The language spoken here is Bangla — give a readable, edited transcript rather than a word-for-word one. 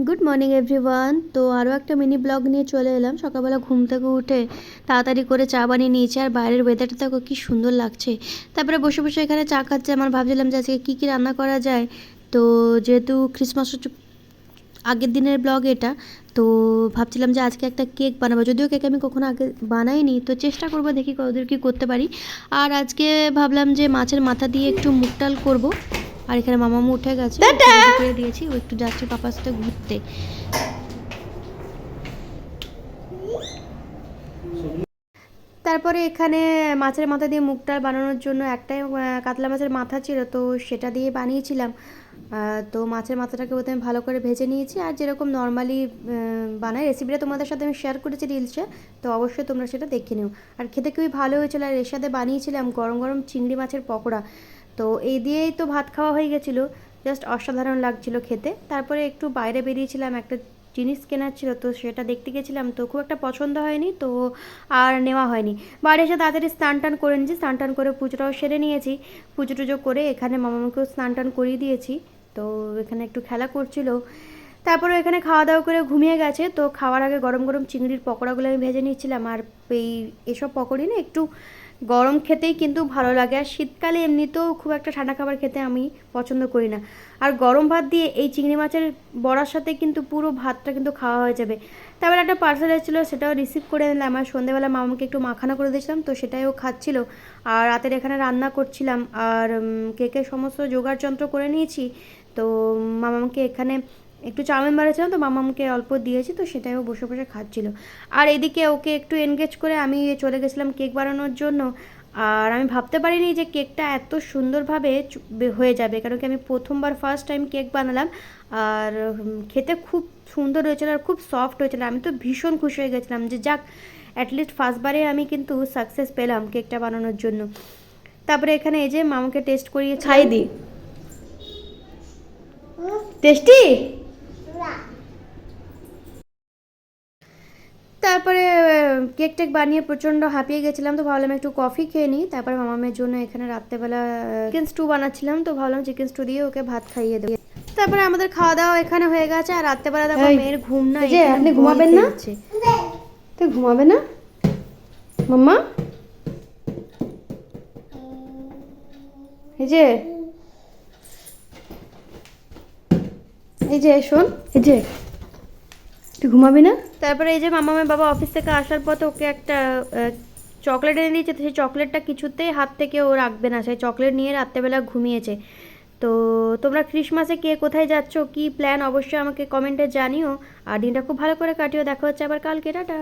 Good morning everyone. তো আরও একটা মিনি ব্লগ নিয়ে চলে এলাম। সকালবেলা ঘুম থেকে উঠে তাড়াতাড়ি করে চা বানিয়ে নিয়েছি, আর বাইরের ওয়েদারটা দেখো কী সুন্দর লাগছে। তারপরে বসে বসে এখানে চা খাচ্ছে। আমার ভাবছিলাম যে আজকে কী কী রান্না করা যায়। তো যেহেতু ক্রিসমাস আগের দিনের ব্লগ এটা, তো ভাবছিলাম যে আজকে একটা কেক বানাবো। যদিও কেক আমি কখনো আগে বানাইনি, তো চেষ্টা করবো দেখি কতদূর কী করতে পারি। আর আজকে ভাবলাম যে মাছের মাথা দিয়ে একটু মুগ ডাল করবো। আর এখানে মামামু উঠে গেছে, করে দিয়েছি, ও একটু যাচ্ছে পাপার সাথে ঘুরতে। তারপরে এখানে মাছের মাথা দিয়ে মুগ ডাল বানানোর জন্য একটাই কাতলা মাছের মাথা ছিল, তো সেটা দিয়ে বানিয়েছিলাম। তো মাছের মাথাটাকে প্রথমে ভালো করে ভেজে নিয়েছি, আর যেরকম নর্মালি বানাই রেসিপিটা তোমাদের সাথে আমি শেয়ার করেছি রিলসে, তো অবশ্যই তোমরা সেটা দেখে নিও। আর খেতে খুবই ভালো হয়েছিল। আর এর সাথে বানিয়েছিলাম গরম গরম চিংড়ি মাছের পকোড়া। তো এই দিয়েই তো ভাত খাওয়া হয়ে গেছিলো। জাস্ট অসাধারণ লাগছিল খেতে। তারপরে একটু বাইরে বেরিয়েছিলাম, একটা জিনিস কেনার ছিল, তো সেটা দেখতে গেছিলাম। তো খুব একটা পছন্দ হয়নি, তো আর নেওয়া হয়নি। বাড়ি এসে তাড়াতাড়ি স্নান টান করে নিয়েছি, স্নান টান করে পুজোটাও সেরে নিয়েছি। পুজো টুজো করে এখানে মামাকেও স্নান টান করিয়ে দিয়েছি। তো এখানে একটু খেলা করছিল। তারপরে এখানে খাওয়া দাওয়া করে ঘুমিয়ে গেছে। তো খাওয়ার আগে গরম গরম চিংড়ির পকোড়াগুলো আমি ভেজে নিচ্ছিলাম। আর এসব পকোড়ি না একটু গরম খেতেই কিন্তু ভালো লাগে। আর শীতকালে এমনিতেও খুব একটা ঠান্ডা খাবার খেতে আমি পছন্দ করি না। আর গরম ভাত দিয়ে এই চিংড়ি মাছের বড়ার সাথে কিন্তু পুরো ভাতটা কিন্তু খাওয়া হয়ে যাবে। তারপরে একটা পার্সেল এসেছিলো, সেটাও রিসিভ করে নিলাম। আর সন্ধ্যেবেলা মামাকে একটু মাখানা করে দিয়েছিলাম, তো সেটাই ও খাচ্ছিল। আর রাতের এখানে রান্না করছিলাম। আর কেকের সমস্ত জোগাড় যন্ত্র করে নিয়েছি। তো মামাকে এখানে একটু চাউমিন বানিয়েছিলাম, তো মামাকে অল্প দিয়েছি, তো সেটাই ও বসে বসে খাচ্ছিল। আর এদিকে ওকে একটু এনগেজ করে আমি চলে গেছিলাম কেক বানানোর জন্য। আর আমি ভাবতে পারিনি যে কেকটা এত সুন্দরভাবে হয়ে যাবে, কারণ কি আমি প্রথমবার ফার্স্ট টাইম কেক বানালাম। আর খেতে খুব সুন্দর হয়েছিল, আর খুব সফট হয়েছিল। আমি তো ভীষণ খুশি হয়ে গেছিলাম যে যাক, অ্যাটলিস্ট ফার্স্টবারে আমি কিন্তু সাকসেস পেলাম কেকটা বানানোর জন্য। তারপরে এখানে এই যে মামাকে টেস্ট করিয়ে খাই দিই। টেস্টি। তারপরে কেক টেক বানিয়ে প্রচণ্ড হাঁপিয়ে গেছিলাম, তো ভাবলাম একটু কফি খেয়ে নিই। তারপরে মামামের জন্য এখানে রাত্রেবেলা চিকেন স্টু বানাচ্ছিলাম, তো ভাবলাম চিকেন স্টু দিয়ে ওকে ভাত খাইয়ে দেবো। তারপরে আমাদের খাওয়া দাওয়া এখানে হয়ে গেছে। আর রাত্রেবেলা দেখো মেয়ের ঘুম না, যে আপনি ঘুমাবেন না? তুই ঘুমাবে না মাম্মা? এই যে এই যে শোন, এই যে তুই ঘুমাবি না? তারপরে এই যে মামামের বাবা অফিস থেকে আসার পথে ওকে একটা চকলেট এনে দিয়েছে, তো সেই চকলেটটা কিছুতেই হাত থেকে ও রাখবে না, সেই চকলেট নিয়ে রাত্রেবেলা ঘুমিয়েছে। তো তোমরা ক্রিসমাসে কে কোথায় যাচ্ছ, কি প্ল্যান, অবশ্যই আমাকে কমেন্টে জানিও। আর দিনটা খুব ভালো করে কাটিও। দেখা হচ্ছে আবার কালকে, টাটা।